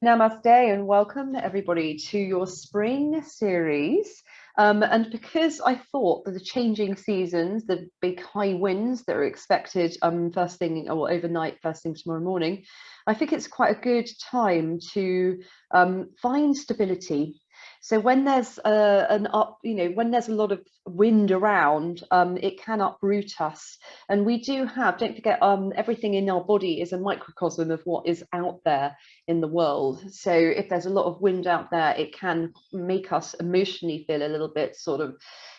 Namaste and welcome everybody to your spring series. And because I thought that the changing seasons, the big high winds that are expected first thing or overnight, first thing tomorrow morning, I think it's quite a good time to find stability. So when there's when there's a lot of wind around, it can uproot us. And we do have, don't forget, everything in our body is a microcosm of what is out there in the world. So if there's a lot of wind out there, it can make us emotionally feel a little bit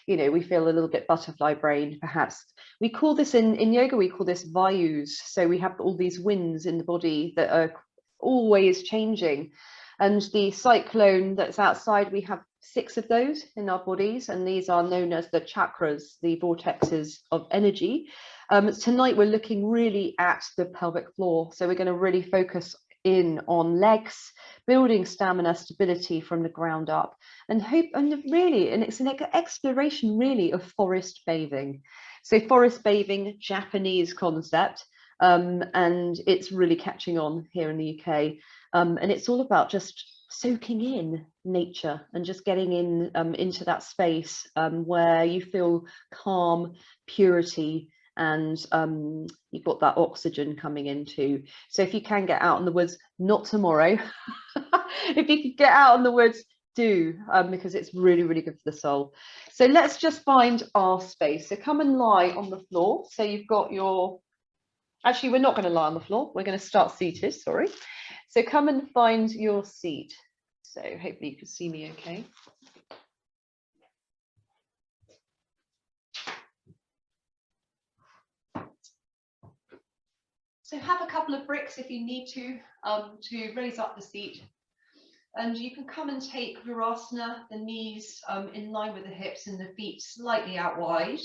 we feel a little bit butterfly brained, perhaps. We call this in yoga, we call this vayus. So we have all these winds in the body that are always changing. And the cyclone that's outside, we have 6 of those in our bodies, and these are known as the chakras, the vortexes of energy. Tonight we're looking really at the pelvic floor, so we're going to really focus in on legs, building stamina, stability from the ground up, and it's an exploration really of forest bathing. So forest bathing, Japanese concept, and it's really catching on here in the UK. And it's all about just soaking in nature and just getting in into that space where you feel calm, purity, and you've got that oxygen coming into. So if you can get out in the woods, not tomorrow, if you could get out in the woods, do, because it's really, really good for the soul. So let's just find our space. So come and lie on the floor. So you've got your, actually, we're not going to lie on the floor. We're going to start seated, sorry. So come and find your seat. So hopefully you can see me okay. So have a couple of bricks if you need to raise up the seat. And you can come and take Virasana, the knees in line with the hips and the feet slightly out wide.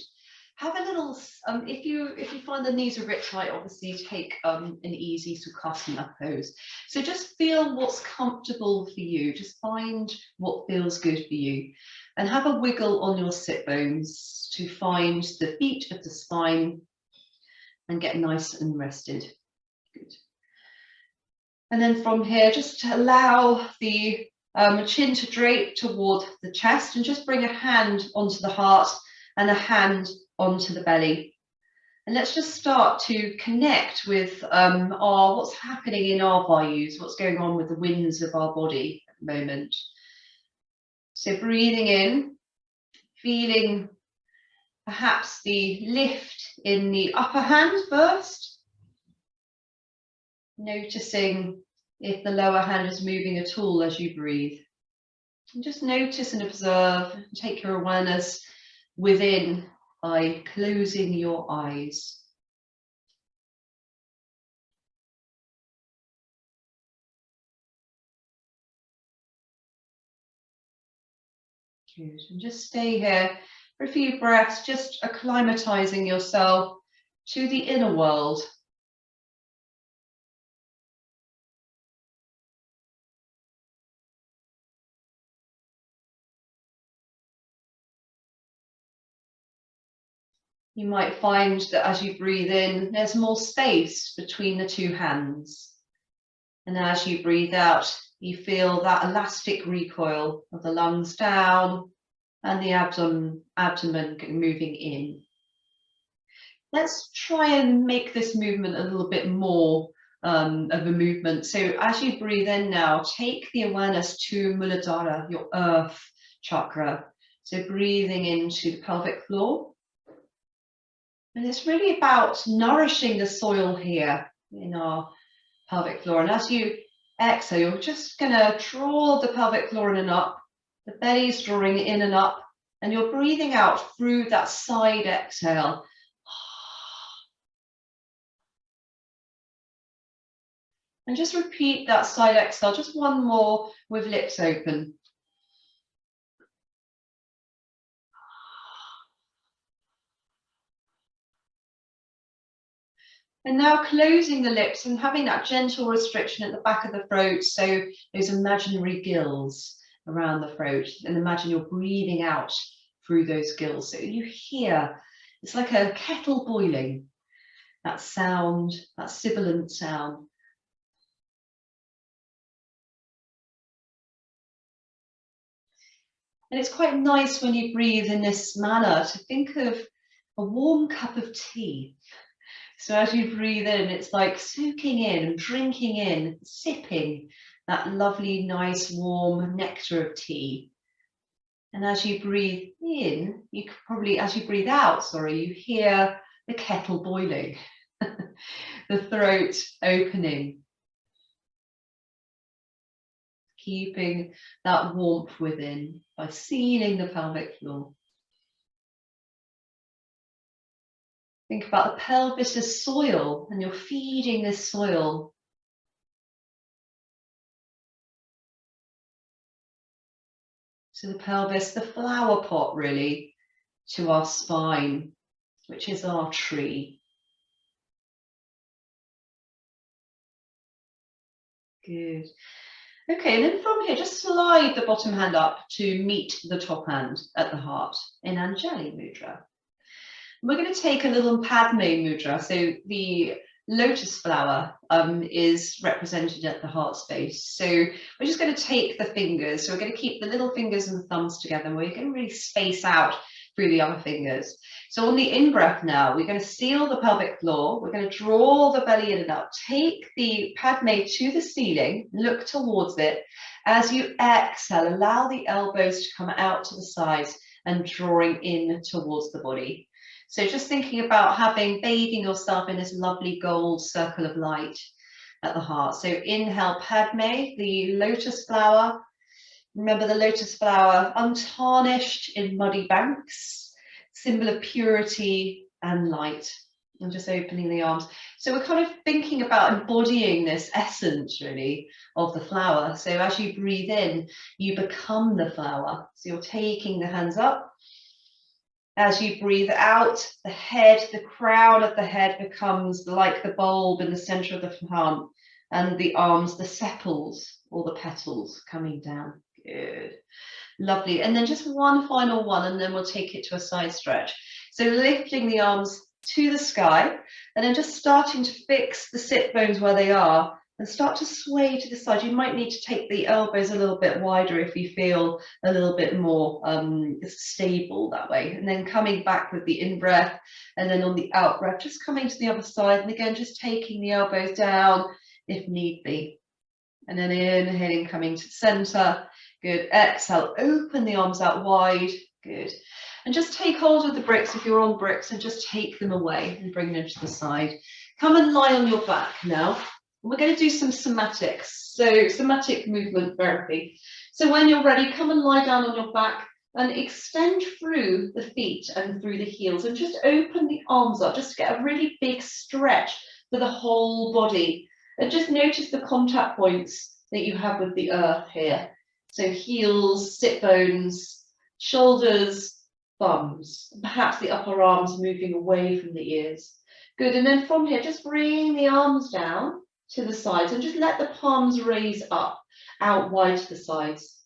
Have a little, if you find the knees are a bit tight, obviously take an easy Sukhasana pose. So just feel what's comfortable for you. Just find what feels good for you. And have a wiggle on your sit bones to find the feet of the spine and get nice and rested. Good. And then from here, just allow the chin to drape toward the chest and just bring a hand onto the heart and a hand onto the belly. And let's just start to connect with what's happening in our vayus, what's going on with the winds of our body at the moment. So breathing in, feeling perhaps the lift in the upper hand first, noticing if the lower hand is moving at all as you breathe. And just notice and observe, and take your awareness within by closing your eyes. Good, and just stay here for a few breaths, just acclimatizing yourself to the inner world. You might find that as you breathe in, there's more space between the two hands. And as you breathe out, you feel that elastic recoil of the lungs down and the abdomen moving in. Let's try and make this movement a little bit more of a movement. So as you breathe in now, take the awareness to Muladhara, your earth chakra. So breathing into the pelvic floor. And it's really about nourishing the soil here in our pelvic floor. And as you exhale, you're just going to draw the pelvic floor in and up. The belly's drawing in and up. And you're breathing out through that side exhale. And just repeat that side exhale, just one more with lips open. And now closing the lips and having that gentle restriction at the back of the throat, so those imaginary gills around the throat, and imagine you're breathing out through those gills. So you hear, it's like a kettle boiling, that sound, that sibilant sound. And it's quite nice when you breathe in this manner to think of a warm cup of tea. So as you breathe in, it's like soaking in and drinking in, sipping that lovely, nice, warm nectar of tea. And as you breathe in, you could probably, as you breathe out, sorry, you hear the kettle boiling, the throat opening, keeping that warmth within by sealing the pelvic floor. Think about the pelvis as soil, and you're feeding this soil. So the pelvis, the flower pot really, to our spine, which is our tree. Good. Okay, and then from here, just slide the bottom hand up to meet the top hand at the heart in Anjali Mudra. We're going to take a little Padme Mudra. So the lotus flower is represented at the heart space. So we're just going to take the fingers. So we're going to keep the little fingers and the thumbs together. And we're going to really space out through the other fingers. So on the in-breath now, we're going to seal the pelvic floor. We're going to draw the belly in and up. Take the Padme to the ceiling, look towards it. As you exhale, allow the elbows to come out to the sides and drawing in towards the body. So just thinking about bathing yourself in this lovely gold circle of light at the heart. So inhale, Padme, the lotus flower. Remember the lotus flower, untarnished in muddy banks, symbol of purity and light. And just opening the arms. So we're kind of thinking about embodying this essence really of the flower. So as you breathe in, you become the flower. So you're taking the hands up. As you breathe out, the head, the crown of the head becomes like the bulb in the center of the plant, and the arms, the sepals or the petals coming down. Good. Lovely. And then just one final one, and then we'll take it to a side stretch. So lifting the arms to the sky, and then just starting to fix the sit bones where they are, and start to sway to the side. You might need to take the elbows a little bit wider if you feel a little bit more stable that way. And then coming back with the in-breath, and then on the out-breath, just coming to the other side. And again, just taking the elbows down if need be. And then inhaling, coming to the center. Good. Exhale, open the arms out wide. Good. And just take hold of the bricks if you're on bricks, and just take them away and bring them to the side. Come and lie on your back now. We're going to do some somatics, so somatic movement therapy. So when you're ready, come and lie down on your back and extend through the feet and through the heels, and just open the arms up, just to get a really big stretch for the whole body. And just notice the contact points that you have with the earth here. So heels, sit bones, shoulders, thumbs, perhaps the upper arms moving away from the ears. Good, and then from here, just bring the arms down to the sides and just let the palms raise up, out wide to the sides.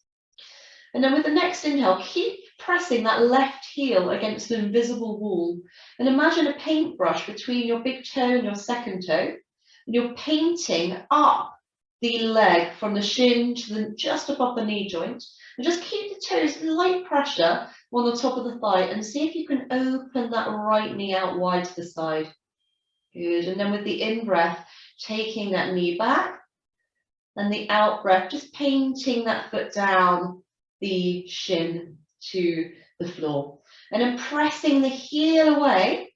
And then with the next inhale, keep pressing that left heel against the invisible wall. And imagine a paintbrush between your big toe and your second toe. And you're painting up the leg from the shin to just above the knee joint. And just keep the toes, light pressure on the top of the thigh, and see if you can open that right knee out wide to the side. Good. And then with the in-breath, taking that knee back, and the out breath, just painting that foot down the shin to the floor, and then pressing the heel away.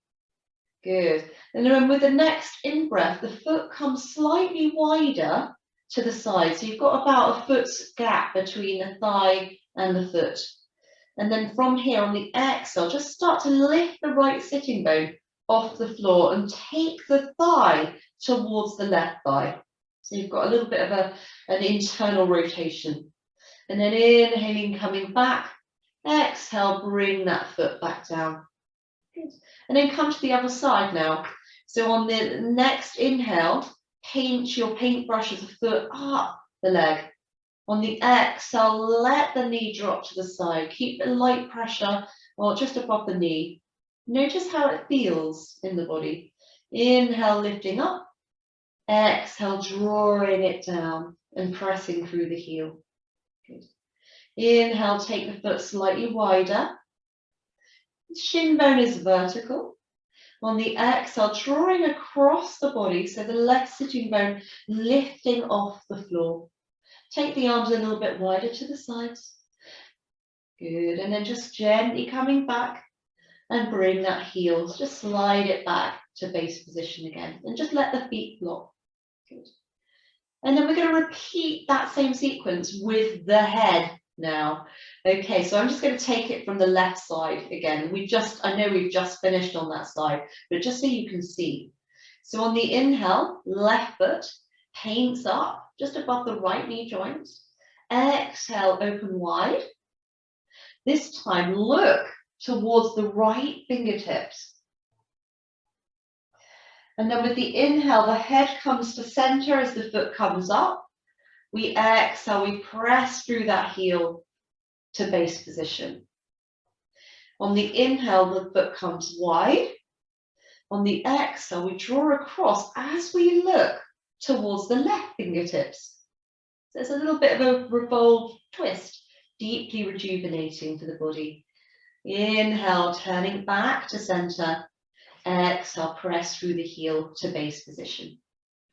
Good. And then with the next in breath, the foot comes slightly wider to the side, so you've got about a foot's gap between the thigh and the foot. And then from here on the exhale, just start to lift the right sitting bone off the floor and take the thigh towards the left thigh. So you've got a little bit of an internal rotation. And then inhaling, coming back. Exhale, bring that foot back down. Good. And then come to the other side now. So on the next inhale, paint your paintbrush of the foot up the leg. On the exhale, let the knee drop to the side. Keep the light pressure or just above the knee. Notice how it feels in the body. Inhale, lifting up. Exhale, drawing it down and pressing through the heel. Good. Inhale, take the foot slightly wider. Shin bone is vertical. On the exhale, drawing across the body, so the left sitting bone lifting off the floor. Take the arms a little bit wider to the sides. Good, and then just gently coming back and bring that heel, just slide it back to base position again, and just let the feet block. Good. And then we're going to repeat that same sequence with the head now. Okay, so I'm just going to take it from the left side again. I know we've just finished on that side, but just so you can see. So on the inhale, left foot paints up just above the right knee joint. Exhale, open wide. This time, look towards the right fingertips. And then with the inhale, the head comes to center as the foot comes up. We exhale, we press through that heel to base position. On the inhale, the foot comes wide. On the exhale, we draw across as we look towards the left fingertips. So it's a little bit of a revolve twist, deeply rejuvenating for the body. Inhale, turning back to center. Exhale, press through the heel to base position.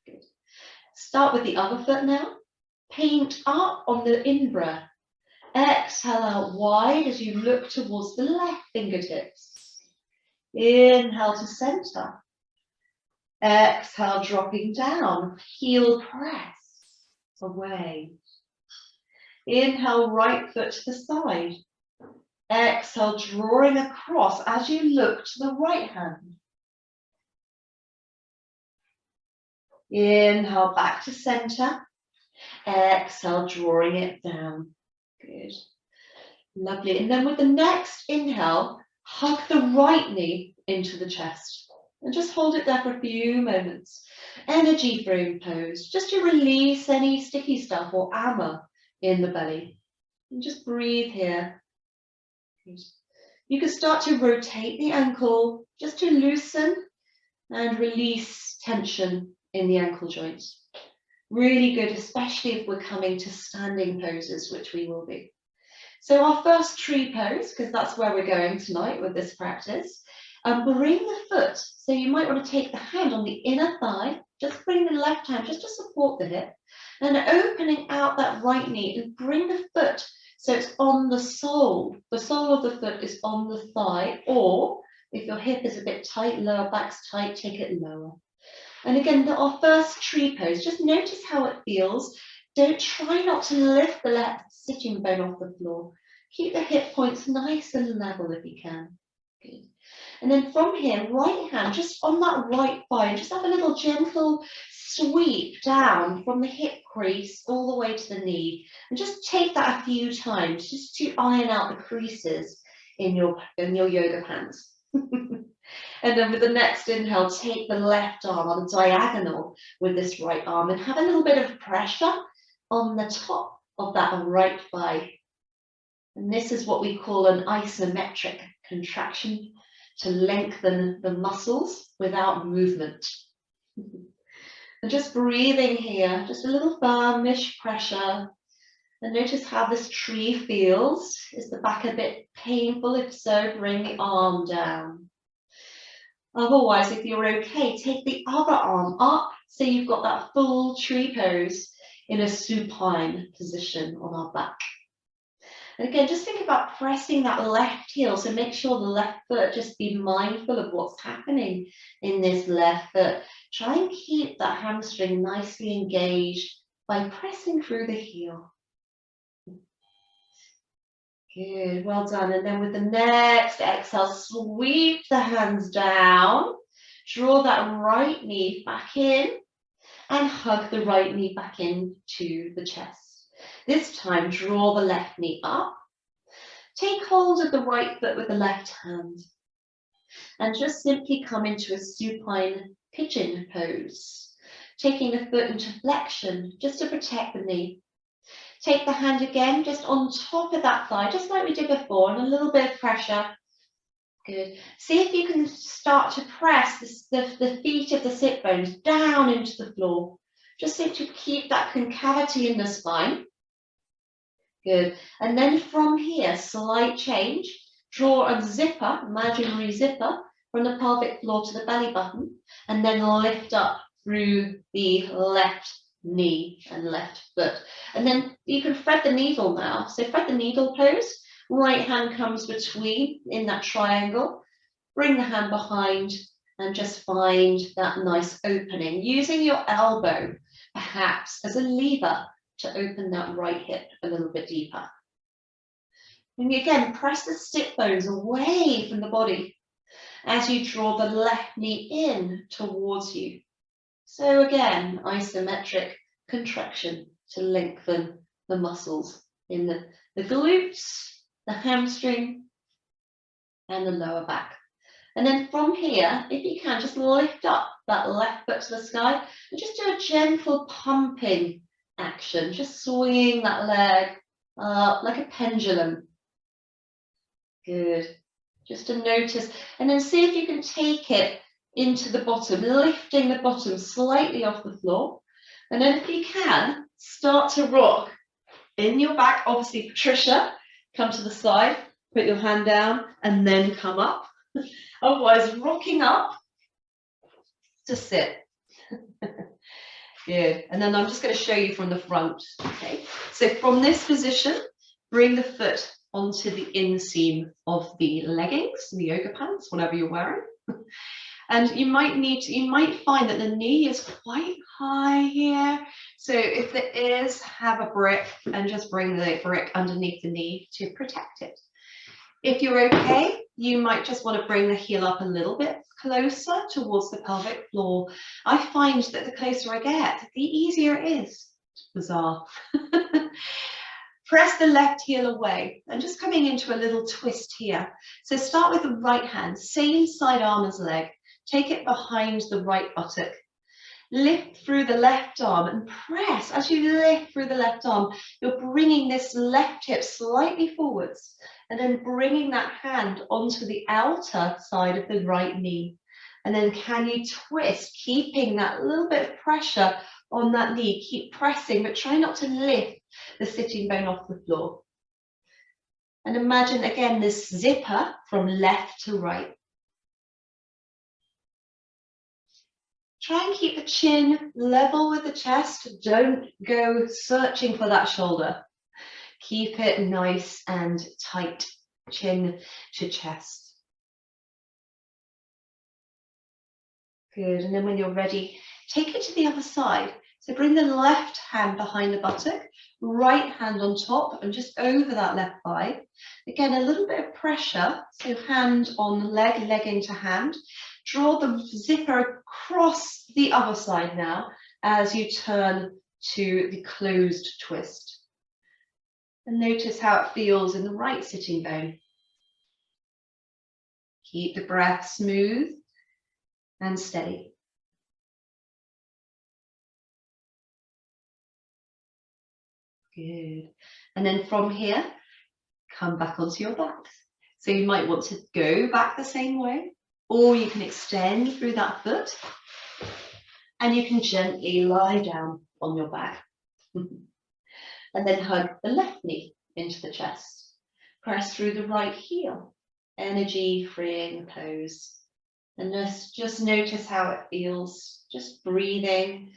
Good. Start with the other foot now. Paint up on the in-breath. Exhale out wide as you look towards the left fingertips. Inhale to center. Exhale, dropping down. Heel press away. Inhale, right foot to the side. Exhale, drawing across as you look to the right hand. Inhale, back to center. Exhale, drawing it down. Good. Lovely. And then with the next inhale, hug the right knee into the chest. And just hold it there for a few moments. Energy frame pose, just to release any sticky stuff or armor in the belly. And just breathe here. Good. You can start to rotate the ankle just to loosen and release tension in the ankle joints. Really good, especially if we're coming to standing poses, which we will be. So our first tree pose, because that's where we're going tonight with this practice, bring the foot. So you might want to take the hand on the inner thigh, just bring the left hand just to support the hip, and opening out that right knee and bring the foot so it's on the sole. The sole of the foot is on the thigh, or if your hip is a bit tight, lower back's tight, take it lower. And again, our first tree pose, just notice how it feels. Don't try not to lift the left sitting bone off the floor. Keep the hip points nice and level if you can. Good. And then from here, right hand just on that right thigh, just have a little gentle sweep down from the hip crease all the way to the knee. And just take that a few times just to iron out the creases in your yoga pants. And then with the next inhale, take the left arm on a diagonal with this right arm and have a little bit of pressure on the top of that right thigh. And this is what we call an isometric contraction, to lengthen the muscles without movement. And just breathing here, just a little firmish pressure. And notice how this tree feels. Is the back a bit painful? If so, bring the arm down. Otherwise, if you're okay, take the other arm up so you've got that full tree pose in a supine position on our back. And again, just think about pressing that left heel. So make sure the left foot, just be mindful of what's happening in this left foot. Try and keep that hamstring nicely engaged by pressing through the heel. Good, well done. And then with the next exhale, sweep the hands down, draw that right knee back in and hug the right knee back into the chest. This time, draw the left knee up, take hold of the right foot with the left hand and just simply come into a supine pigeon pose, taking the foot into flexion just to protect the knee. Take the hand again, just on top of that thigh, just like we did before, and a little bit of pressure. Good. See if you can start to press the feet of the sit bones down into the floor, just so to keep that concavity in the spine. Good. And then from here, slight change. Draw a zipper, imaginary zipper, from the pelvic floor to the belly button, and then lift up through the left knee and left foot. And then you can thread the needle now. So thread the needle pose. Right hand comes between in that triangle. Bring the hand behind and just find that nice opening, using your elbow perhaps as a lever to open that right hip a little bit deeper. And again, press the sit bones away from the body as you draw the left knee in towards you. So again, isometric contraction to lengthen the muscles in the glutes, the hamstring, and the lower back. And then from here, if you can, just lift up that left foot to the sky and just do a gentle pumping action, just swinging that leg up like a pendulum. Good. Just to notice, and then see if you can take it into the bottom, lifting the bottom slightly off the floor. And then if you can, start to rock in your back. Obviously, Patricia, come to the side, put your hand down, and then come up. Otherwise, rocking up to sit. Good. And then I'm just going to show you from the front. Okay. So from this position, bring the foot onto the inseam of the leggings, the yoga pants, whatever you're wearing. And you might find that the knee is quite high here. So if there is, have a brick and just bring the brick underneath the knee to protect it. If you're okay, you might just want to bring the heel up a little bit closer towards the pelvic floor. I find that the closer I get, the easier it is. Bizarre. Press the left heel away and just coming into a little twist here. So start with the right hand, same side arm as leg. Take it behind the right buttock. Lift through the left arm and press. As you lift through the left arm, you're bringing this left hip slightly forwards and then bringing that hand onto the outer side of the right knee. And then can you twist, keeping that little bit of pressure on that knee. Keep pressing, but try not to lift the sitting bone off the floor. And imagine again this zipper from left to right. Try and keep the chin level with the chest. Don't go searching for that shoulder. Keep it nice and tight, chin to chest. Good, and then when you're ready, take it to the other side. So bring the left hand behind the buttock, right hand on top and just over that left thigh. Again, a little bit of pressure. So hand on leg, leg into hand. Draw the zipper across the other side now as you turn to the closed twist. And notice how it feels in the right sitting bone. Keep the breath smooth and steady. Good. And then from here, come back onto your back. So you might want to go back the same way, or you can extend through that foot and you can gently lie down on your back. And then hug the left knee into the chest. Press through the right heel. Energy freeing the pose. And just notice how it feels. Just breathing.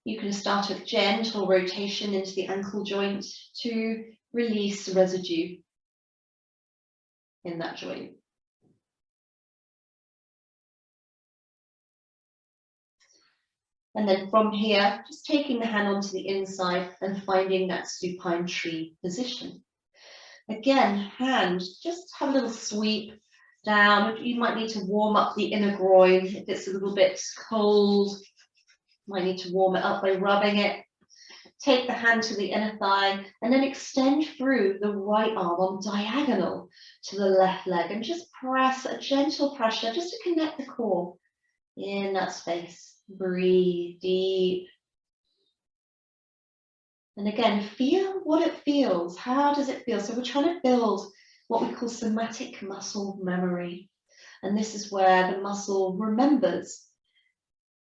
You can start a gentle rotation into the ankle joint to release residue in that joint. And then from here, just taking the hand onto the inside and finding that supine tree position. Again, hand, just have a little sweep down. You might need to warm up the inner groin if it's a little bit cold. Might need to warm it up by rubbing it. Take the hand to the inner thigh and then extend through the right arm on diagonal to the left leg and just press a gentle pressure just to connect the core in that space. Breathe deep. And again, feel what it feels. How does it feel? So we're trying to build what we call somatic muscle memory. And this is where the muscle remembers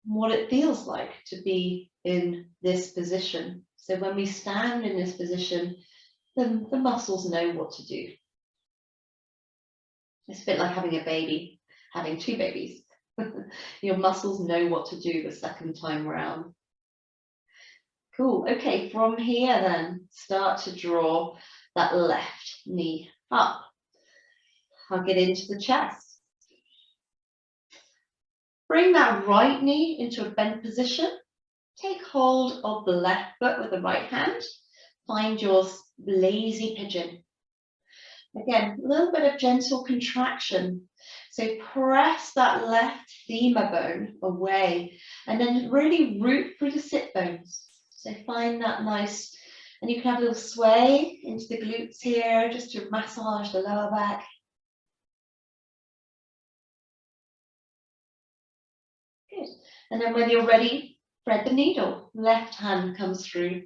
what it feels like to be in this position. So when we stand in this position, the muscles know what to do. It's a bit like having a baby, having two babies. Your muscles know what to do the second time round. Cool. Okay, from here then, start to draw that left knee up. Hug it into the chest. Bring that right knee into a bent position. Take hold of the left foot with the right hand. Find your lazy pigeon. Again, a little bit of gentle contraction. So press that left femur bone away and then really root through the sit bones. So find that nice, and you can have a little sway into the glutes here just to massage the lower back. Good. And then when you're ready, thread the needle. Left hand comes through.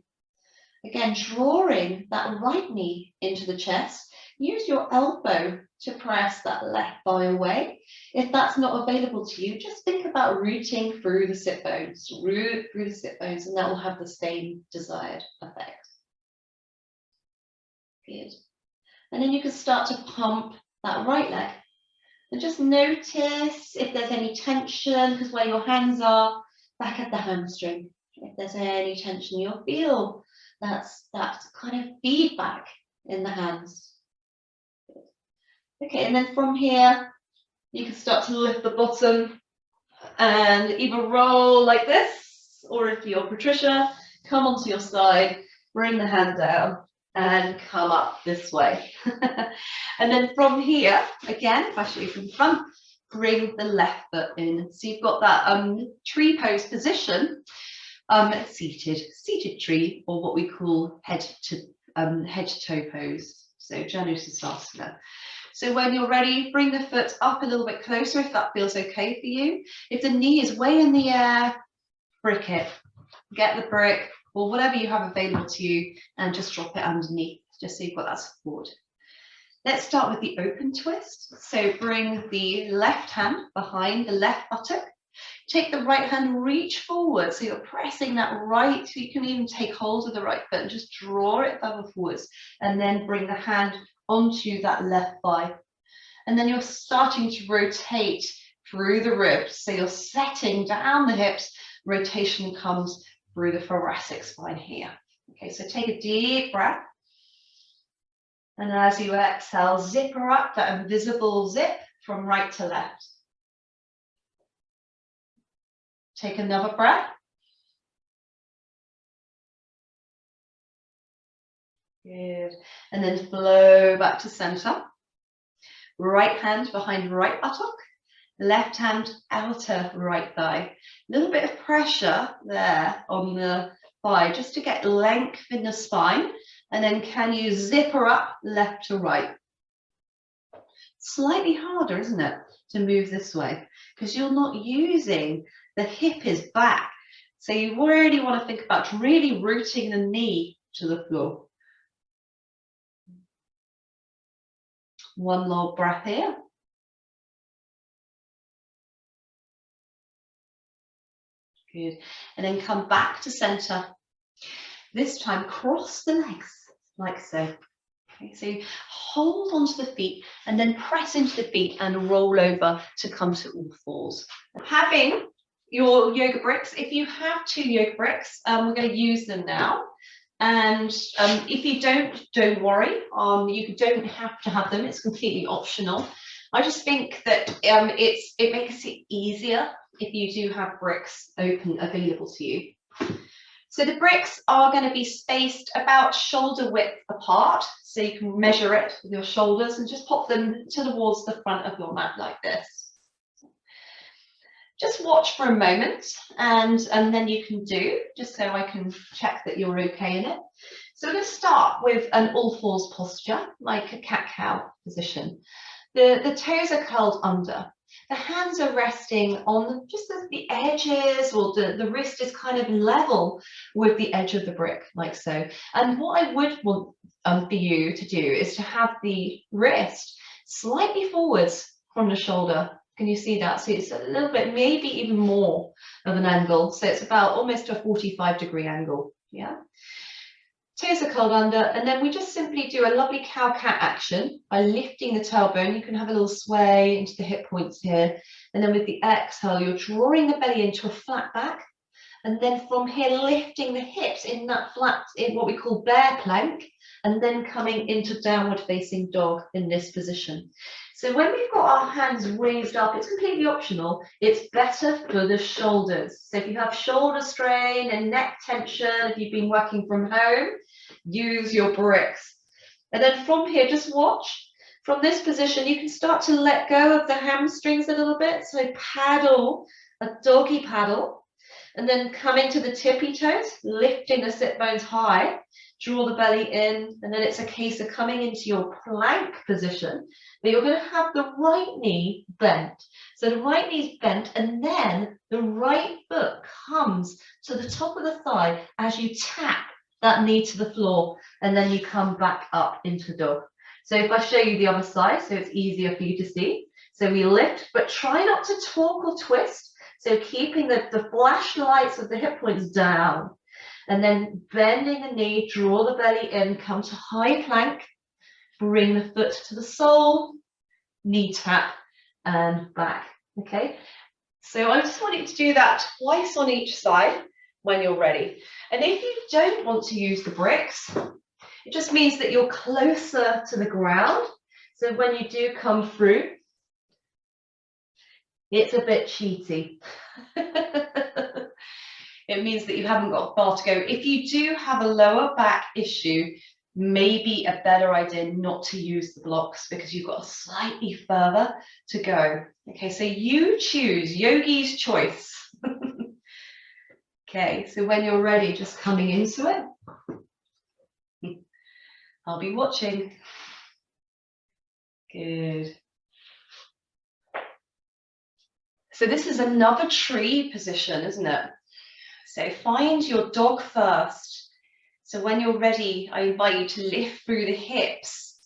Again, drawing that right knee into the chest. Use your elbow to press that left thigh away. If that's not available to you, just think about rooting through the sit bones. Root through the sit bones, and that will have the same desired effect. Good. And then you can start to pump that right leg. And just notice if there's any tension, because where your hands are, back at the hamstring. If there's any tension, you'll feel that's kind of feedback in the hands. Okay, and then from here, you can start to lift the bottom and either roll like this, or if you're Patricia, come onto your side, bring the hand down and come up this way. And then from here, again, if I show you from front, bring the left foot in. So you've got that tree pose position, seated tree, or what we call head to toe pose. So Janusasana. So when you're ready, bring the foot up a little bit closer if that feels okay for you. If the knee is way in the air, brick it. Get the brick or whatever you have available to you and just drop it underneath, just so you've got that support. Let's start with the open twist. So bring the left hand behind the left buttock. Take the right hand, reach forward. So you're pressing that right, so you can even take hold of the right foot and just draw it further forwards. And then bring the hand onto that left thigh. And then you're starting to rotate through the ribs. So you're setting down the hips, rotation comes through the thoracic spine here. Okay, so take a deep breath. And as you exhale, zipper up, that invisible zip from right to left. Take another breath. Good. And then flow back to center. Right hand behind right buttock. Left hand outer right thigh. A little bit of pressure there on the thigh just to get length in the spine. And then can you zipper up left to right? Slightly harder, isn't it, to move this way? Because you're not using, the hip is back. So you really want to think about really rooting the knee to the floor. One more breath here. Good. And then come back to center. This time, cross the legs like so. Okay, so you hold onto the feet and then press into the feet and roll over to come to all fours. Having your yoga bricks, if you have 2 yoga bricks, we're going to use them now. And if you don't worry. You don't have to have them. It's completely optional. I just think that it makes it easier if you do have bricks available to you. So the bricks are going to be spaced about shoulder width apart, so you can measure it with your shoulders and just pop them towards the front of your mat like this. Just watch for a moment and then you can do, just so I can check that you're okay in it. So we're going to start with an all fours posture, like a cat-cow position. The toes are curled under. The hands are resting on just the edges, or the wrist is kind of level with the edge of the brick, like so. And what I would want for you to do is to have the wrist slightly forwards from the shoulder. Can you see that? So it's a little bit, maybe even more of an angle. So it's about almost a 45-degree angle. Yeah. Toes are curled under, and then we just simply do a lovely cow-cat action by lifting the tailbone. You can have a little sway into the hip points here. And then with the exhale, you're drawing the belly into a flat back. And then from here, lifting the hips in that flat, in what we call bear plank, and then coming into downward facing dog in this position. So when we've got our hands raised up, it's completely optional. It's better for the shoulders. So if you have shoulder strain and neck tension, if you've been working from home, use your bricks. And then from here, just watch. From this position, you can start to let go of the hamstrings a little bit. So paddle, a doggy paddle. And then coming to the tippy toes, lifting the sit bones high, draw the belly in, and then it's a case of coming into your plank position, but you're going to have the right knee bent. So the right knee's bent, and then the right foot comes to the top of the thigh as you tap that knee to the floor, and then you come back up into dog. So if I show you the other side, so it's easier for you to see. So we lift, but try not to torque or twist. So keeping the flashlights of the hip points down, and then bending the knee, draw the belly in, come to high plank, bring the foot to the sole, knee tap, and back, okay? So I just want you to do that twice on each side when you're ready. And if you don't want to use the bricks, it just means that you're closer to the ground. So when you do come through, it's a bit cheaty. It means that you haven't got far to go. If you do have a lower back issue, maybe a better idea not to use the blocks because you've got slightly further to go. Okay, so you choose, yogi's choice. Okay, so when you're ready, just coming into it. I'll be watching. Good. So this is another tree position, isn't it? So find your dog first. So when you're ready, I invite you to lift through the hips,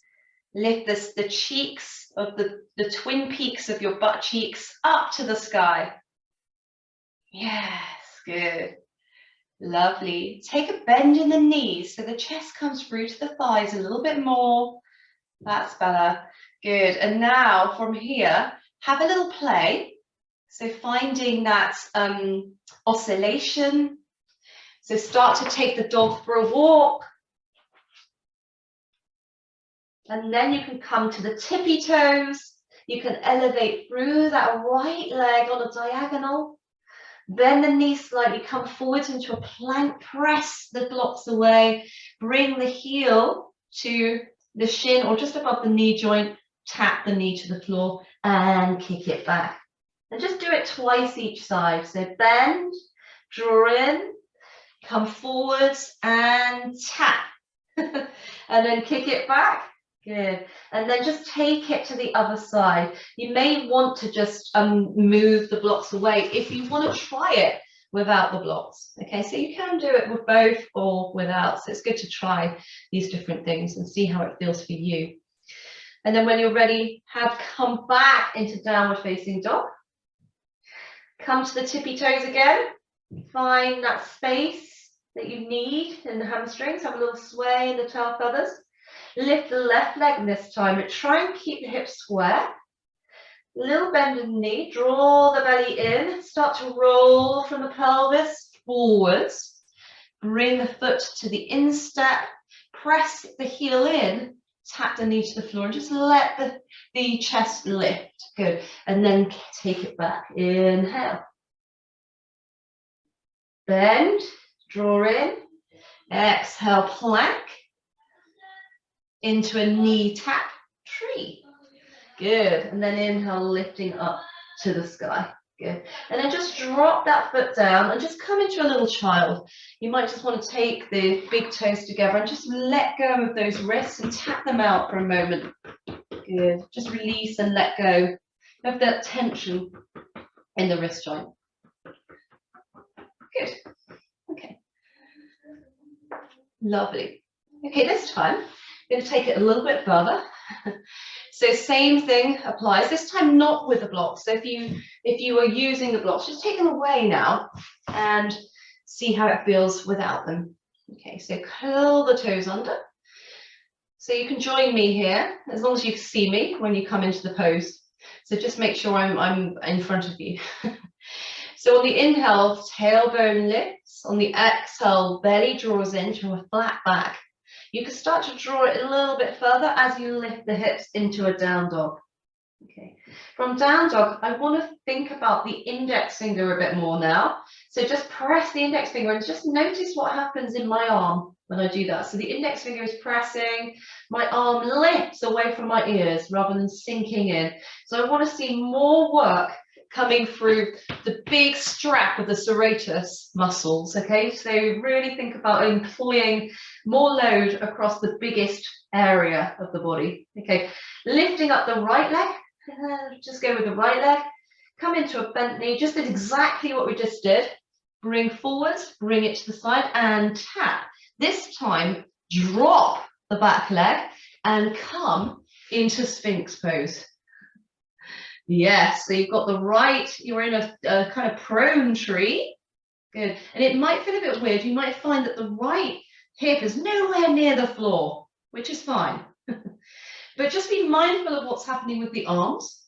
lift the cheeks of the twin peaks of your butt cheeks up to the sky. Yes, good. Lovely. Take a bend in the knees so the chest comes through to the thighs a little bit more. That's better. Good. And now from here, have a little play. So finding that oscillation. So start to take the dog for a walk. And then you can come to the tippy toes. You can elevate through that right leg on a diagonal. Bend the knee slightly, come forward into a plank, press the blocks away, bring the heel to the shin or just above the knee joint, tap the knee to the floor and kick it back. And just do it twice each side. So bend, draw in, come forwards and tap. And then kick it back. Good. And then just take it to the other side. You may want to just move the blocks away if you want to try it without the blocks. Okay, so you can do it with both or without. So it's good to try these different things and see how it feels for you. And then when you're ready, come back into downward facing dog. Come to the tippy toes again. Find that space that you need in the hamstrings. Have a little sway in the tail feathers. Lift the left leg this time, but try and keep the hips square. Little bend in the knee, draw the belly in, start to roll from the pelvis forwards. Bring the foot to the instep, press the heel in, tap the knee to the floor, and just let the chest lift. Good. And then take it back. Inhale. Bend, draw in, exhale, plank. Into a knee tap tree. Good. And then inhale, lifting up to the sky. Good. And then just drop that foot down and just come into a little child. You might just want to take the big toes together and just let go of those wrists and tap them out for a moment. Good. Just release and let go of that tension in the wrist joint. Good. Okay. Lovely. Okay, this time I'm going to take it a little bit further. So same thing applies, this time not with the blocks. So if you are using the blocks, just take them away now and see how it feels without them. Okay, so curl the toes under. So you can join me here, as long as you can see me when you come into the pose. So just make sure I'm in front of you. So on the inhale, tailbone lifts. On the exhale, belly draws into a flat back. You can start to draw it a little bit further as you lift the hips into a down dog. Okay. From down dog, I want to think about the index finger a bit more now. So just press the index finger and just notice what happens in my arm when I do that. So the index finger is pressing, my arm lifts away from my ears rather than sinking in. So I want to see more work coming through the big strap of the serratus muscles, okay? So really think about employing more load across the biggest area of the body, okay? Lifting up the right leg, just go with the right leg, come into a bent knee, just did exactly what we just did. Bring forwards, bring it to the side and tap. This time, drop the back leg and come into Sphinx pose. Yes, so you've got the right, you're in a kind of prone tree. Good. And it might feel a bit weird. You might find that the right hip is nowhere near the floor, which is fine. But just be mindful of what's happening with the arms.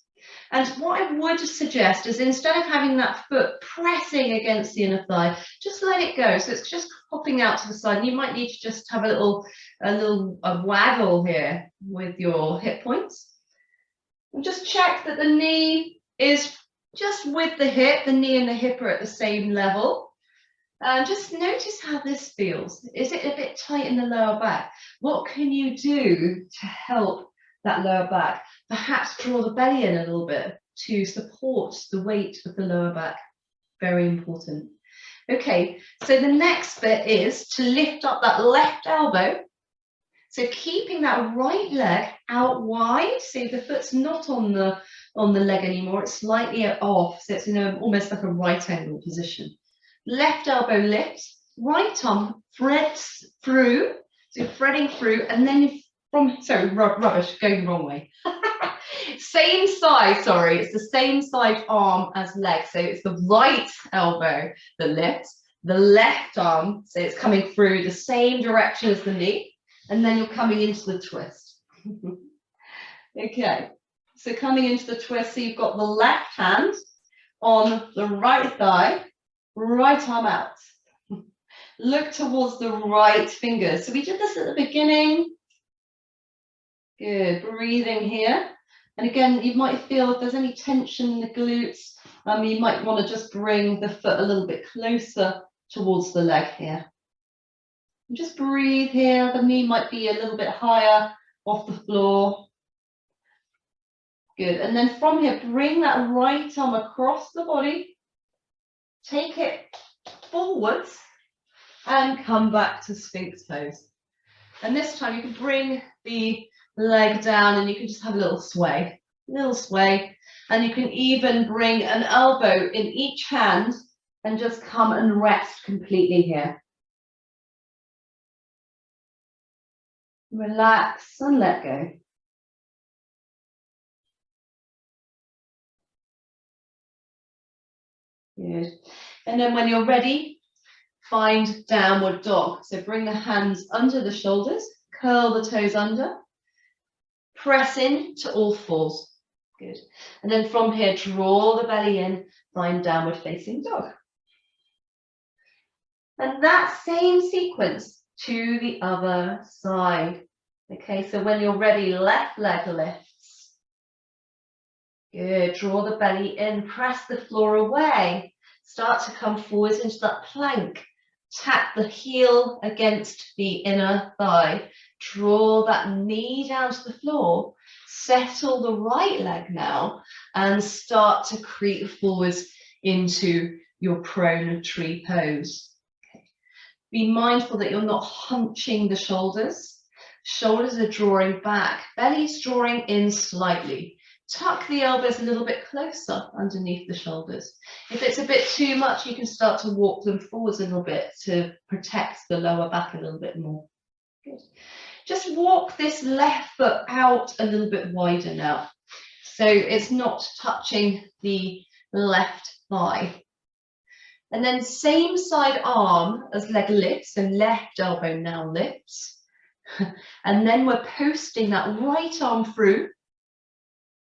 And what I would suggest is instead of having that foot pressing against the inner thigh, just let it go. So it's just popping out to the side. And you might need to just have a little waggle here with your hip points. And just check that the knee is just with the hip, the knee and the hip are at the same level. And just notice how this feels. Is it a bit tight in the lower back? What can you do to help that lower back? Perhaps draw the belly in a little bit to support the weight of the lower back. Very important. Okay, so the next bit is to lift up that left elbow. So keeping that right leg out wide, so the foot's not on the leg anymore, it's slightly off, so it's in almost like a right angle position. Left elbow lifts, right arm threads through, so you're threading through, and then rubbish, going the wrong way. Same side, sorry, it's the same side arm as leg, so it's the right elbow that lifts, the left arm, so it's coming through the same direction as the knee. And then you're coming into the twist. Okay, so coming into the twist, so you've got the left hand on the right thigh, right arm out. Look towards the right fingers. So we did this at the beginning. Good, breathing here. And again, you might feel if there's any tension in the glutes, you might want to just bring the foot a little bit closer towards the leg here. Just breathe here. The knee might be a little bit higher off the floor. Good. And then from here, bring that right arm across the body. Take it forwards and come back to Sphinx pose. And this time you can bring the leg down and you can just have a little sway. And you can even bring an elbow in each hand and just come and rest completely here. Relax and let go. Good. And then when you're ready, find downward dog. So bring the hands under the shoulders, curl the toes under, press in to all fours. Good. And then from here, draw the belly in, find downward facing dog. And that same sequence to the other side. Okay, so when you're ready, left leg lifts. Good, draw the belly in, press the floor away. Start to come forwards into that plank. Tap the heel against the inner thigh. Draw that knee down to the floor. Settle the right leg now and start to creep forwards into your prone tree pose. Be mindful that you're not hunching the shoulders. Shoulders are drawing back, belly's drawing in slightly. Tuck the elbows a little bit closer underneath the shoulders. If it's a bit too much, you can start to walk them forwards a little bit to protect the lower back a little bit more. Good. Just walk this left foot out a little bit wider now. So it's not touching the left thigh. And then same side arm as leg lifts, so left elbow now lifts. And then we're posting that right arm through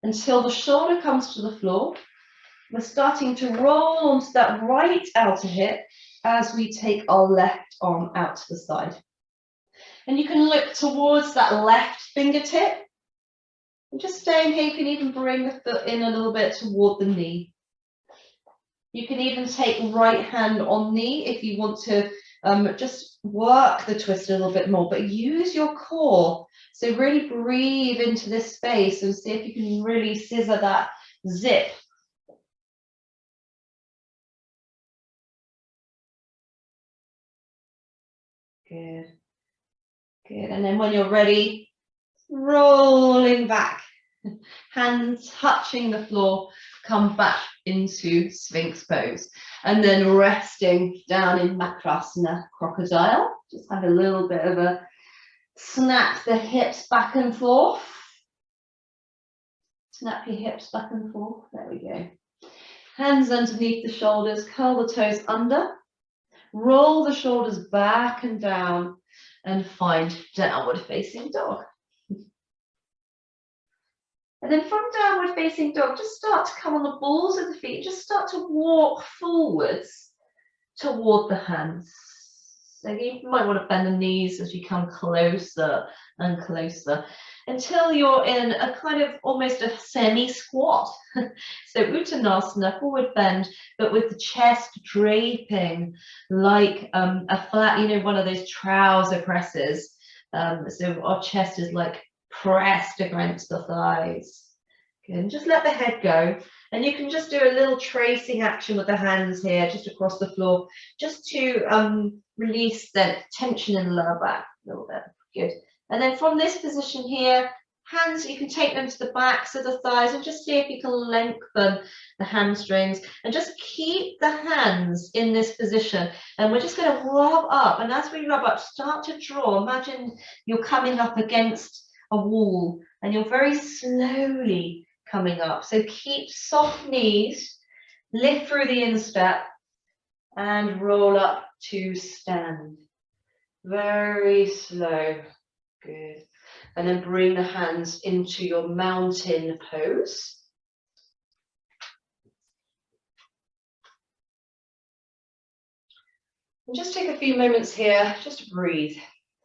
until the shoulder comes to the floor. We're starting to roll onto that right outer hip as we take our left arm out to the side. And you can look towards that left fingertip. And just staying here, you can even bring the foot in a little bit toward the knee. You can even take right hand on knee if you want to just work the twist a little bit more, but use your core. So really breathe into this space and see if you can really scissor that zip. Good. Good. And then when you're ready, rolling back, hands touching the floor, come back into Sphinx pose. And then resting down in Makrasana, crocodile. Just have a little bit of a snap the hips back and forth. Snap your hips back and forth. There we go. Hands underneath the shoulders, curl the toes under. Roll the shoulders back and down and find downward facing dog. And then from downward facing dog, just start to come on the balls of the feet, just start to walk forwards toward the hands. So you might want to bend the knees as you come closer and closer until you're in a kind of almost a semi-squat. So Uttanasana, forward bend, but with the chest draping like a flat, you know, one of those trouser presses. So our chest is like pressed against the thighs. Good. And just let the head go. And you can just do a little tracing action with the hands here, just across the floor, just to release the tension in the lower back a little bit. Good. And then from this position here, hands, you can take them to the backs of the thighs and just see if you can lengthen the hamstrings and just keep the hands in this position. And we're just going to rub up. And as we rub up, start to draw. Imagine you're coming up against a wall and you're very slowly coming up. So keep soft knees, lift through the instep and roll up to stand. Very slow. Good. And then bring the hands into your mountain pose. And just take a few moments here just to breathe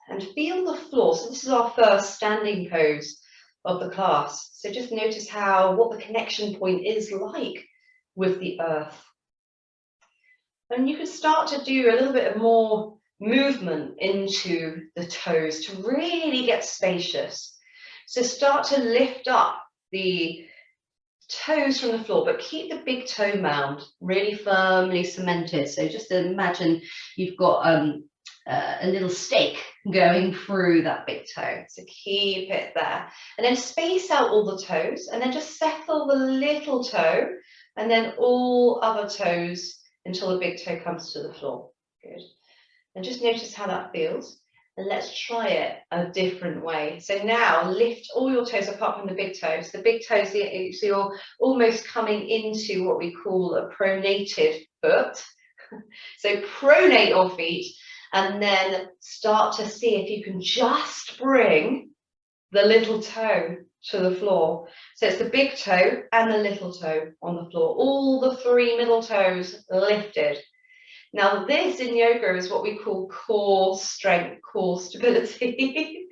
and feel the floor. So this is our first standing pose of the class. So just notice what the connection point is like with the earth. And you can start to do a little bit of more movement into the toes to really get spacious. So start to lift up the toes from the floor, but keep the big toe mound really firmly cemented. So just imagine you've got a little stake going through that big toe. So keep it there. And then space out all the toes and then just settle the little toe and then all other toes until the big toe comes to the floor. Good. And just notice how that feels. And let's try it a different way. So now lift all your toes apart from the big toes. The big toes, so you're almost coming into what we call a pronated foot. So pronate your feet and then start to see if you can just bring the little toe to the floor. So it's the big toe and the little toe on the floor. All the three middle toes lifted. Now this in yoga is what we call core strength, core stability.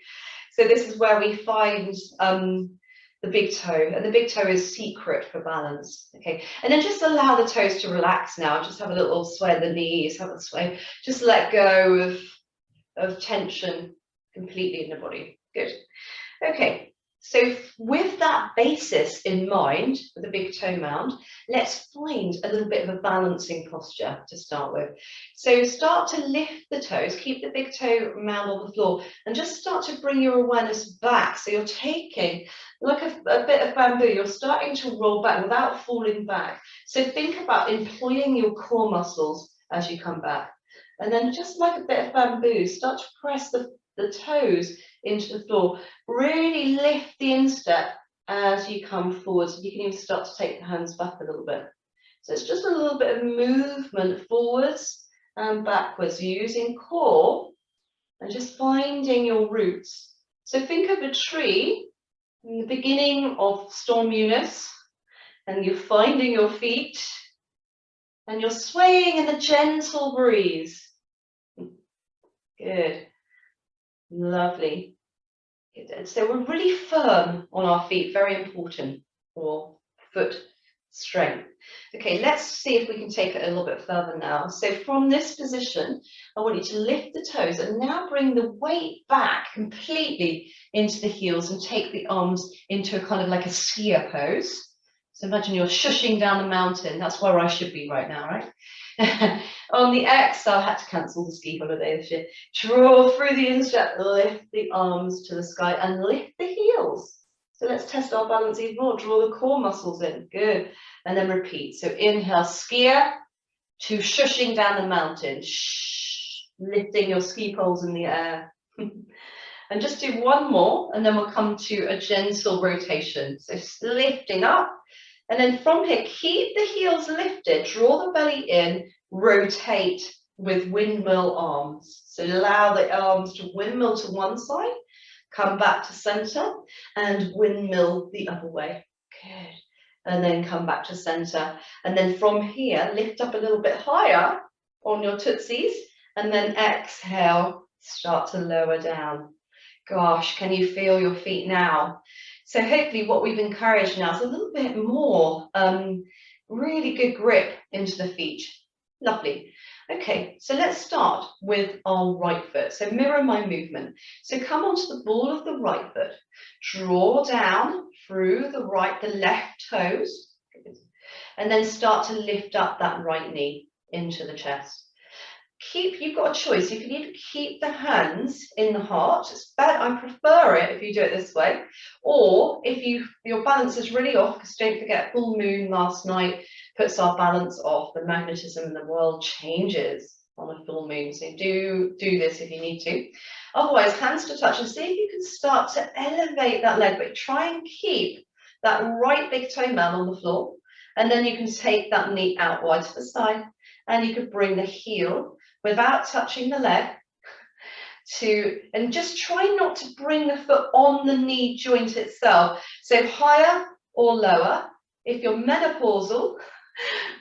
So this is where we find the big toe, and the big toe is secret for balance. Okay, and then just allow the toes to relax now. Just have a little sway of the knees, have a sway. Just let go of tension completely in the body. Good. Okay. So with that basis in mind, with the big toe mound, let's find a little bit of a balancing posture to start with. So start to lift the toes, keep the big toe mound on the floor, and just start to bring your awareness back. So you're taking like a bit of bamboo, you're starting to roll back without falling back. So think about employing your core muscles as you come back. And then just like a bit of bamboo, start to press the toes into the floor. Really lift the instep as you come forward. So you can even start to take the hands back a little bit. So it's just a little bit of movement forwards and backwards using core and just finding your roots. So think of a tree in the beginning of Storm Eunice, and you're finding your feet and you're swaying in a gentle breeze. Good. Lovely. Good. So we're really firm on our feet, very important for foot strength. Okay, let's see if we can take it a little bit further now. So from this position, I want you to lift the toes and now bring the weight back completely into the heels and take the arms into a kind of like a skier pose. So imagine you're shushing down the mountain. That's where I should be right now, right? On the exhale, I had to cancel the ski holiday this year. Draw through the instep, lift the arms to the sky and lift the heels. So let's test our balance even more. Draw the core muscles in. Good. And then repeat. So inhale, skier to shushing down the mountain. Shh. Lifting your ski poles in the air. And just do one more, and then we'll come to a gentle rotation. So lifting up. And then from here, keep the heels lifted, draw the belly in, rotate with windmill arms. So allow the arms to windmill to one side, come back to center, and windmill the other way. Good. And then come back to center. And then from here, lift up a little bit higher on your tootsies, and then exhale, start to lower down. Gosh, can you feel your feet now? So hopefully what we've encouraged now is a little bit more really good grip into the feet. Lovely. Okay, so let's start with our right foot. So mirror my movement. So come onto the ball of the right foot. Draw down through the left toes. And then start to lift up that right knee into the chest. You've got a choice. You can either keep the hands in the heart. It's better, I prefer it if you do it this way. Or if your balance is really off, because don't forget, full moon last night puts our balance off. The magnetism in the world changes on a full moon. So do this if you need to. Otherwise, hands to touch and see if you can start to elevate that leg, but try and keep that right big toe man on the floor. And then you can take that knee out wide to the side, and you could bring the heel without touching the leg and just try not to bring the foot on the knee joint itself. So higher or lower. If you're menopausal,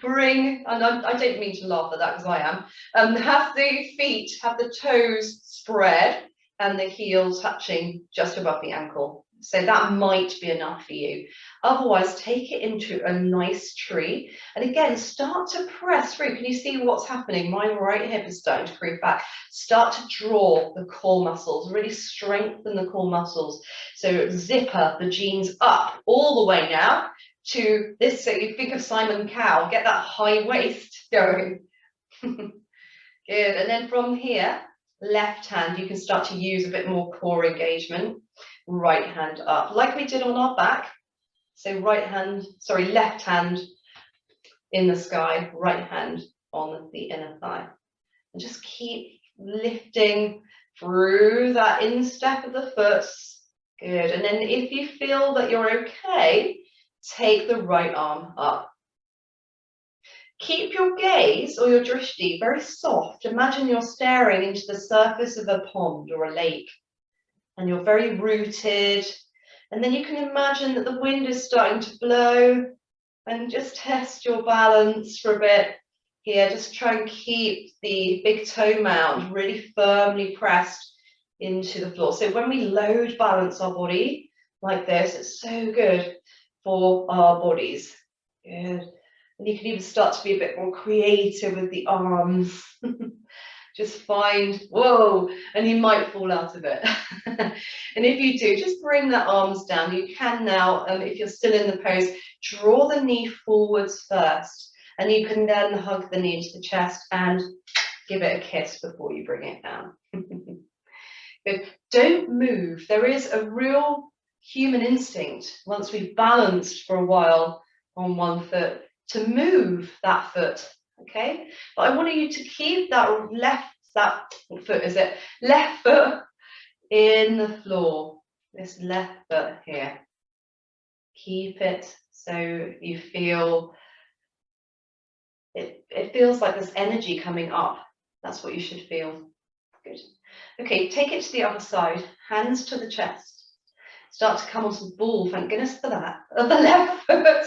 bring, and I don't mean to laugh at that because I am, have the toes spread and the heel touching just above the ankle. So that might be enough for you. Otherwise, take it into a nice tree. And again, start to press through. Can you see what's happening? My right hip is starting to creep back. Start to draw the core muscles, really strengthen the core muscles. So zipper the jeans up all the way now to this. So you think of Simon Cowell, get that high waist going. Good. And then from here, left hand, you can start to use a bit more core engagement. Right hand up, like we did on our back. So left hand in the sky, right hand on the inner thigh. And just keep lifting through that instep of the foot. Good. And then if you feel that you're okay, take the right arm up. Keep your gaze or your drishti very soft. Imagine you're staring into the surface of a pond or a lake. And you're very rooted, and then you can imagine that the wind is starting to blow, and just test your balance for a bit here. Just try and keep the big toe mound really firmly pressed into the floor. So when we load balance our body like this, it's so good for our bodies. Good. And you can even start to be a bit more creative with the arms. Just find, whoa, and you might fall out of it. And if you do, just bring the arms down. You can now, if you're still in the pose, draw the knee forwards first. And you can then hug the knee into the chest and give it a kiss before you bring it down. But don't move. There is a real human instinct, once we've balanced for a while on one foot, to move that foot. Okay, but I want you to keep that left foot in the floor, this left foot here. Keep it so you feel It feels like there's energy coming up. That's what you should feel. Good. Okay, take it to the other side. Hands to the chest. Start to come onto the ball, thank goodness for that, of the left foot.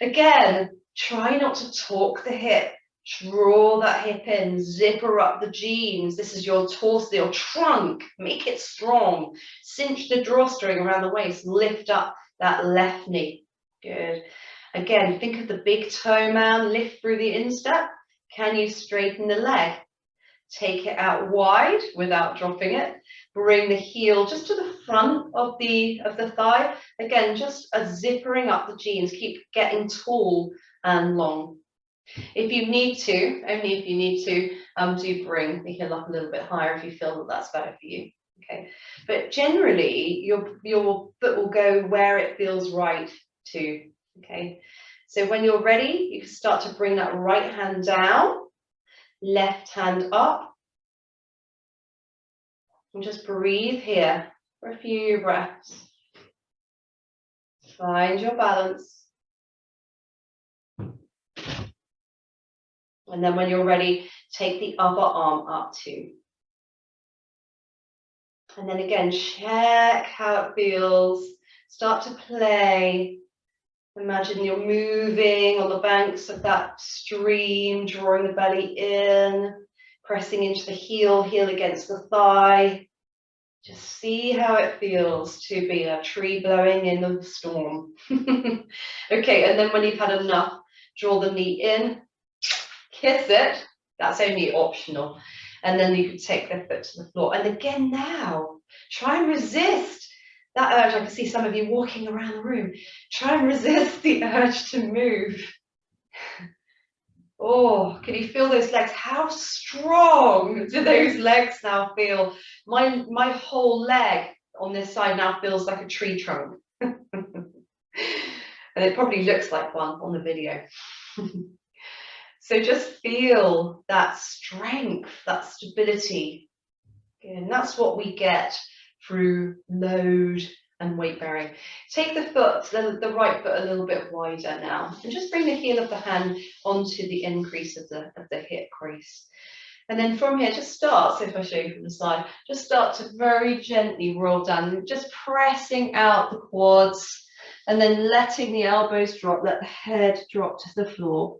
Again, try not to torque the hip. Draw that hip in, zipper up the jeans. This is your torso, your trunk. Make it strong. Cinch the drawstring around the waist. Lift up that left knee. Good. Again, think of the big toe man. Lift through the instep. Can you straighten the leg? Take it out wide without dropping it. Bring the heel just to the front of the thigh. Again, just a zippering up the jeans. Keep getting tall and long. If you need to, only if you need to, do bring the heel up a little bit higher if you feel that that's better for you. Okay, but generally your foot will go where it feels right to. Okay, so when you're ready, you can start to bring that right hand down, left hand up, and just breathe here for a few breaths. Find your balance. And then when you're ready, take the other arm up too. And then again, check how it feels. Start to play. Imagine you're moving on the banks of that stream, drawing the belly in, pressing into the heel, heel against the thigh. Just see how it feels to be a tree blowing in the storm. Okay, and then when you've had enough, draw the knee in, kiss it. That's only optional. And then you can take the foot to the floor. And again now, try and resist that urge. I can see some of you walking around the room. Try and resist the urge to move. Oh, can you feel those legs? How strong do those legs now feel? My whole leg on this side now feels like a tree trunk. And it probably looks like one on the video. So just feel that strength, that stability. And that's what we get through load and weight bearing. Take the foot, the right foot a little bit wider now, and just bring the heel of the hand onto the increase of the hip crease. And then from here, just start, so if I show you from the side, just start to very gently roll down, just pressing out the quads, and then letting the elbows drop, let the head drop to the floor.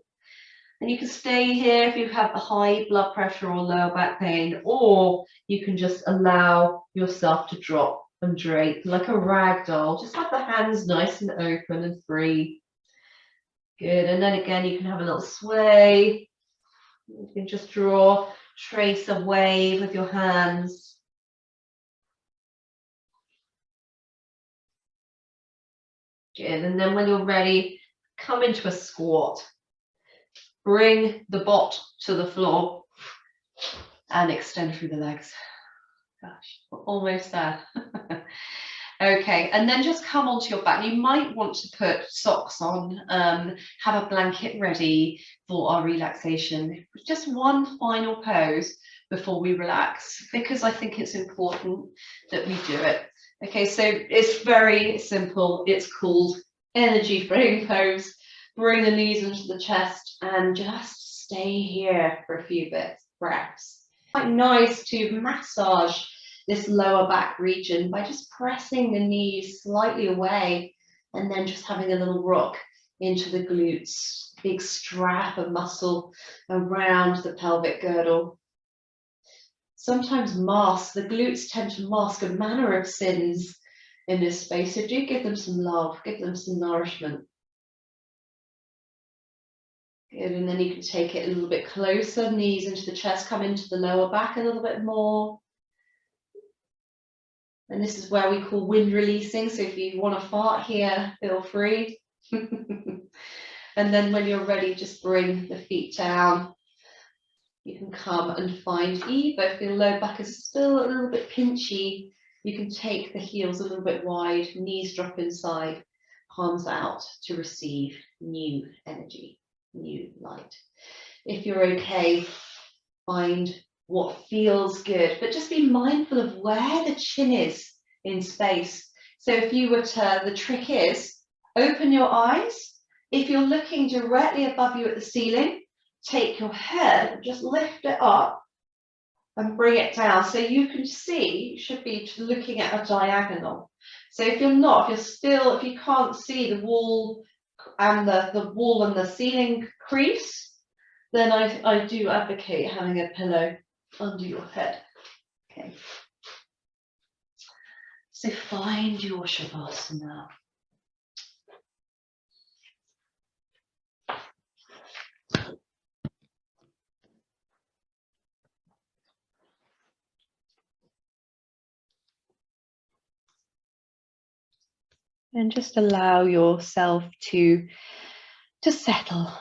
And you can stay here if you have high blood pressure or lower back pain, or you can just allow yourself to drop and drape like a rag doll. Just have the hands nice and open and free. Good. And then again, you can have a little sway. You can just trace a wave with your hands. Good. And then when you're ready, come into a squat. Bring the butt to the floor and extend through the legs. Gosh, we're almost there. Okay, and then just come onto your back. You might want to put socks on, have a blanket ready for our relaxation. Just one final pose before we relax, because I think it's important that we do it. Okay, so it's very simple. It's called energy frame pose. Bring the knees into the chest and just stay here for a few breaths. Quite nice to massage this lower back region by just pressing the knees slightly away and then just having a little rock into the glutes, big strap of muscle around the pelvic girdle. Sometimes the glutes tend to mask a manner of sins in this space, so do give them some love, give them some nourishment. Good, and then you can take it a little bit closer, knees into the chest, come into the lower back a little bit more. And this is where we call wind releasing, so if you want to fart here, feel free. And then when you're ready, just bring the feet down. You can come and find either. If your low back is still a little bit pinchy, you can take the heels a little bit wide, knees drop inside, palms out to receive new energy, new light. If you're okay, find what feels good, but just be mindful of where the chin is in space. So if you were to, the trick is, open your eyes. If you're looking directly above you at the ceiling, take your head, just lift it up and bring it down. So you can see, you should be looking at a diagonal. So if you're not, if you can't see the wall and the wall and the ceiling crease, then I do advocate having a pillow under your head. Okay. So find your shavasana. And just allow yourself to settle.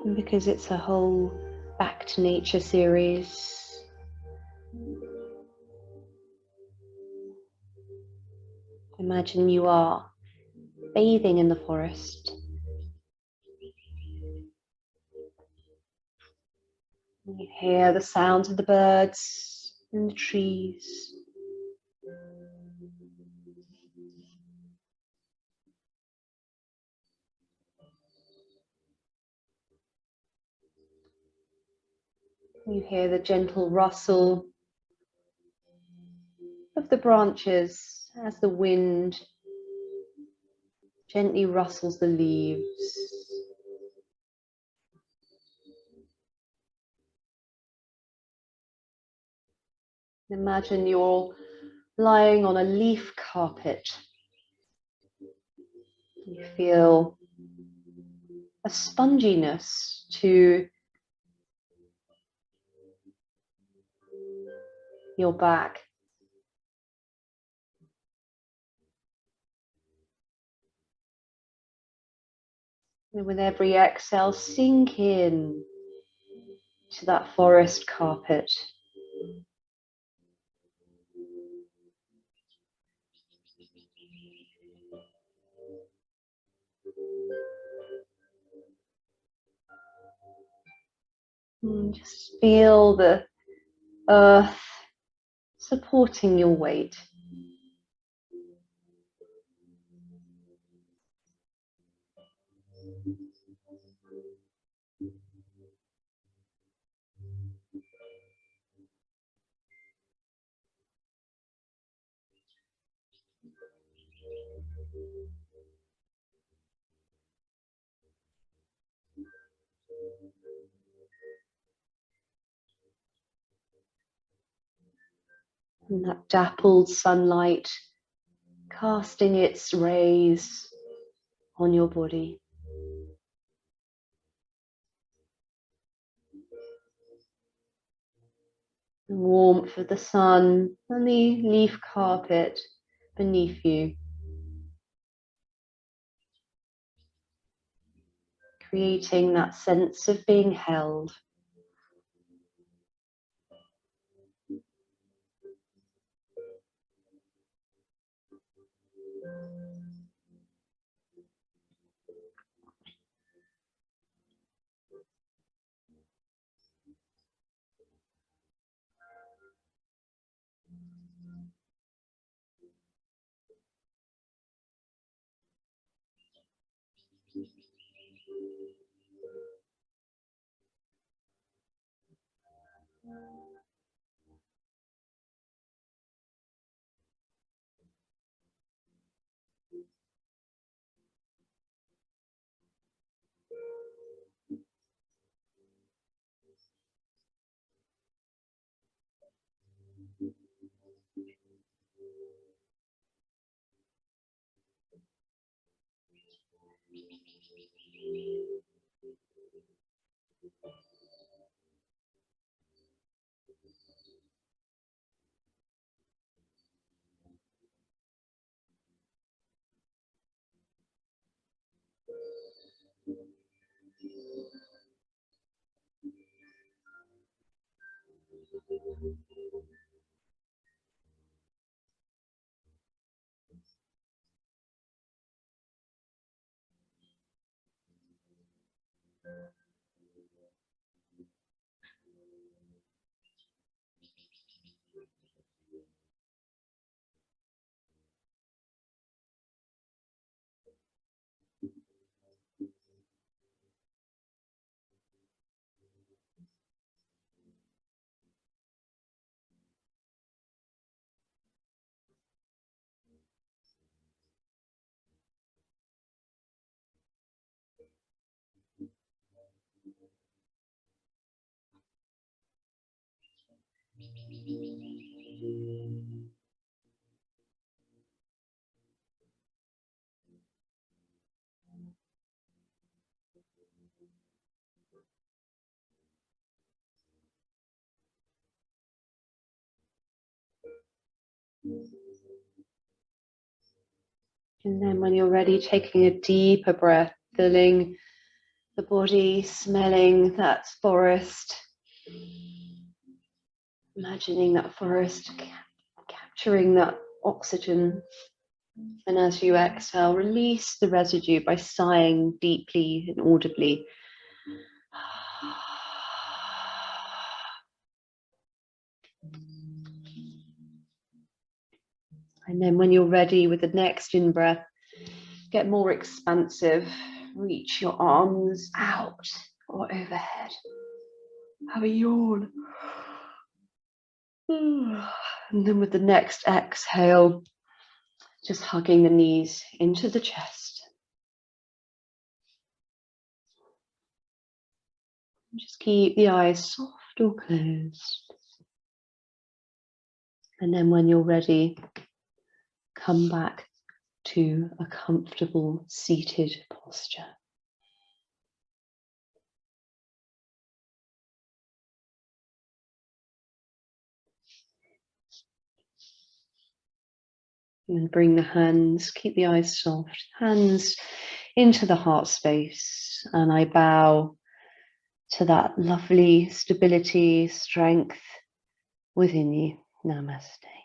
And because it's a whole back to nature series, imagine you are bathing in the forest. You hear the sounds of the birds and the trees. You hear the gentle rustle of the branches as the wind gently rustles the leaves. Imagine you're lying on a leaf carpet. You feel a sponginess to your back. And with every exhale, sink in to that forest carpet. And just feel the earth supporting your weight. And that dappled sunlight casting its rays on your body. The warmth of the sun and the leaf carpet beneath you, creating that sense of being held. And then when you're ready, taking a deeper breath, filling the body, smelling that forest, imagining that forest, capturing that oxygen. And as you exhale, release the residue by sighing deeply and audibly. And then when you're ready with the next in-breath, get more expansive. Reach your arms out or overhead. Have a yawn. And then with the next exhale, just hugging the knees into the chest. Just keep the eyes soft or closed. And then when you're ready, come back to a comfortable seated posture. And bring the hands, keep the eyes soft, hands into the heart space. And I bow to that lovely stability, strength within you. Namaste.